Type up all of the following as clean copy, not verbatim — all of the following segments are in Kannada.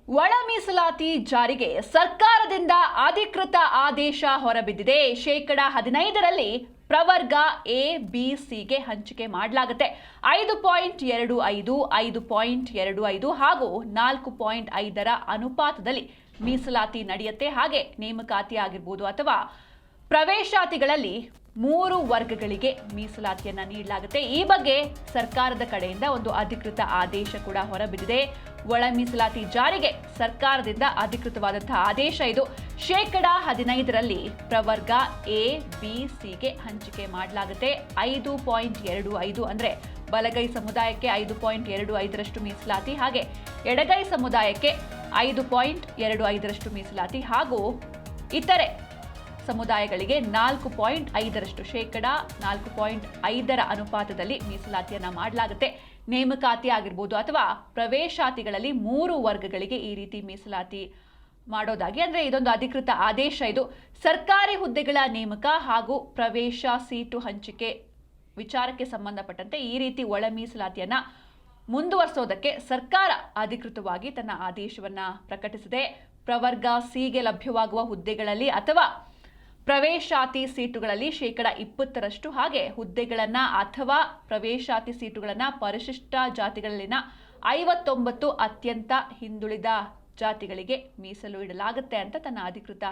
ಒಳ ಮೀಸಲಾತಿ ಜಾರಿಗೆ ಸರ್ಕಾರದಿಂದ ಅಧಿಕೃತ ಆದೇಶ ಹೊರಬಿದ್ದಿದೆ. 15% ಪ್ರವರ್ಗ ಎ ಬಿ ಸಿಗೆ ಹಂಚಿಕೆ ಮಾಡಲಾಗುತ್ತೆ. 5.25, 5.25 ಹಾಗೂ 4.5ರ ಅನುಪಾತದಲ್ಲಿ ಮೀಸಲಾತಿ ನಡೆಯುತ್ತೆ. ಹಾಗೆ ನೇಮಕಾತಿ ಆಗಿರ್ಬೋದು ಅಥವಾ ಪ್ರವೇಶಾತಿಗಳಲ್ಲಿ 3 ವರ್ಗಗಳಿಗೆ ಮೀಸಲಾತಿಯನ್ನ ನೀಡಲಾಗುತ್ತೆ. ಈ ಬಗ್ಗೆ ಸರ್ಕಾರದ ಕಡೆಯಿಂದ ಒಂದು ಅಧಿಕೃತ ಆದೇಶ ಕೂಡ ಹೊರಬಿದ್ದಿದೆ. ಒಳ ಮೀಸಲಾತಿ ಜಾರಿಗೆ ಸರ್ಕಾರದಿಂದ ಅಧಿಕೃತವಾದಂತಹ ಆದೇಶ ಇದು. 15% ಪ್ರವರ್ಗ ಎ ಬಿ ಸಿಗೆ ಹಂಚಿಕೆ ಮಾಡಲಾಗುತ್ತೆ. 5.25 ಅಂದ್ರೆ ಬಲಗೈ ಸಮುದಾಯಕ್ಕೆ 5.25ರಷ್ಟು ಮೀಸಲಾತಿ, ಹಾಗೆ ಎಡಗೈ ಸಮುದಾಯಕ್ಕೆ 5.25ರಷ್ಟು ಮೀಸಲಾತಿ ಹಾಗೂ ಇತರೆ ಸಮುದಾಯಗಳಿಗೆ 4.5ರಷ್ಟು 4.5ರ ಅನುಪಾತದಲ್ಲಿ ಮೀಸಲಾತಿಯನ್ನ ಮಾಡಲಾಗುತ್ತೆ. ನೇಮಕಾತಿ ಆಗಿರ್ಬೋದು ಅಥವಾ ಪ್ರವೇಶಾತಿಗಳಲ್ಲಿ 3 ವರ್ಗಗಳಿಗೆ ಈ ರೀತಿ ಮೀಸಲಾತಿ ಮಾಡೋದಾಗಿ, ಅಂದ್ರೆ ಇದೊಂದು ಅಧಿಕೃತ ಆದೇಶ ಇದು. ಸರ್ಕಾರಿ ಹುದ್ದೆಗಳ ನೇಮಕ ಹಾಗೂ ಪ್ರವೇಶ ಸೀಟು ಹಂಚಿಕೆ ವಿಚಾರಕ್ಕೆ ಸಂಬಂಧಪಟ್ಟಂತೆ ಈ ರೀತಿ ಒಳ ಮೀಸಲಾತಿಯನ್ನ ಮುಂದುವರಿಸೋದಕ್ಕೆ ಸರ್ಕಾರ ಅಧಿಕೃತವಾಗಿ ತನ್ನ ಆದೇಶವನ್ನ ಪ್ರಕಟಿಸಿದೆ. ಪ್ರವರ್ಗ ಸಿಗೆ ಲಭ್ಯವಾಗುವ ಹುದ್ದೆಗಳಲ್ಲಿ ಅಥವಾ ಪ್ರವೇಶಾತಿ ಸೀಟುಗಳಲ್ಲಿ 20% ಹಾಗೆ ಹುದ್ದೆಗಳನ್ನ ಅಥವಾ ಪ್ರವೇಶಾತಿ ಸೀಟುಗಳನ್ನ ಪರಿಶಿಷ್ಟ ಜಾತಿಗಳಲ್ಲಿನ 59 ಅತ್ಯಂತ ಹಿಂದುಳಿದ ಜಾತಿಗಳಿಗೆ ಮೀಸಲು ಇಡಲಾಗುತ್ತೆ ಅಂತ ತನ್ನ ಅಧಿಕೃತ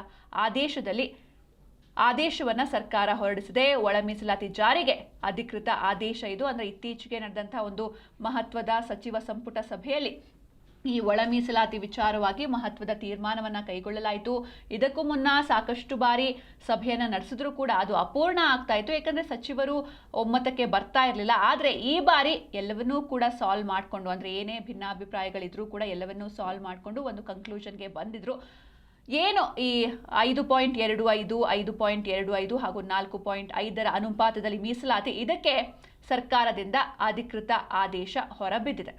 ಆದೇಶವನ್ನ ಸರ್ಕಾರ ಹೊರಡಿಸಿದೆ. ಒಳ ಮೀಸಲಾತಿ ಜಾರಿಗೆ ಅಧಿಕೃತ ಆದೇಶ ಇದು. ಅಂದ್ರೆ ಇತ್ತೀಚೆಗೆ ನಡೆದಂತಹ ಒಂದು ಮಹತ್ವದ ಸಚಿವ ಸಂಪುಟ ಸಭೆಯಲ್ಲಿ ಈ ಒಳ ಮೀಸಲಾತಿ ವಿಚಾರವಾಗಿ ಮಹತ್ವದ ತೀರ್ಮಾನವನ್ನ ಕೈಗೊಳ್ಳಲಾಯಿತು. ಇದಕ್ಕೂ ಮುನ್ನ ಸಾಕಷ್ಟು ಬಾರಿ ಸಭೆಯನ್ನ ನಡೆಸಿದ್ರು ಕೂಡ ಅದು ಅಪೂರ್ಣ ಆಗ್ತಾ ಇತ್ತು, ಯಾಕಂದ್ರೆ ಸಚಿವರು ಒಮ್ಮತಕ್ಕೆ ಬರ್ತಾ ಇರಲಿಲ್ಲ. ಆದ್ರೆ ಈ ಬಾರಿ ಎಲ್ಲವನ್ನೂ ಕೂಡ ಸಾಲ್ವ್ ಮಾಡಿಕೊಂಡು, ಅಂದ್ರೆ ಏನೇ ಭಿನ್ನಾಭಿಪ್ರಾಯಗಳಿದ್ರೂ ಕೂಡ ಎಲ್ಲವನ್ನೂ ಸಾಲ್ವ್ ಮಾಡಿಕೊಂಡು ಒಂದು ಕನ್ಕ್ಲೂಷನ್ಗೆ ಬಂದಿದ್ರು. ಏನು ಈ 5.25, 5.25 ಹಾಗೂ 4.5ರ ಅನುಪಾತದಲ್ಲಿ ಮೀಸಲಾತಿ, ಇದಕ್ಕೆ ಸರ್ಕಾರದಿಂದ ಅಧಿಕೃತ ಆದೇಶ ಹೊರಬಿದ್ದಿದೆ.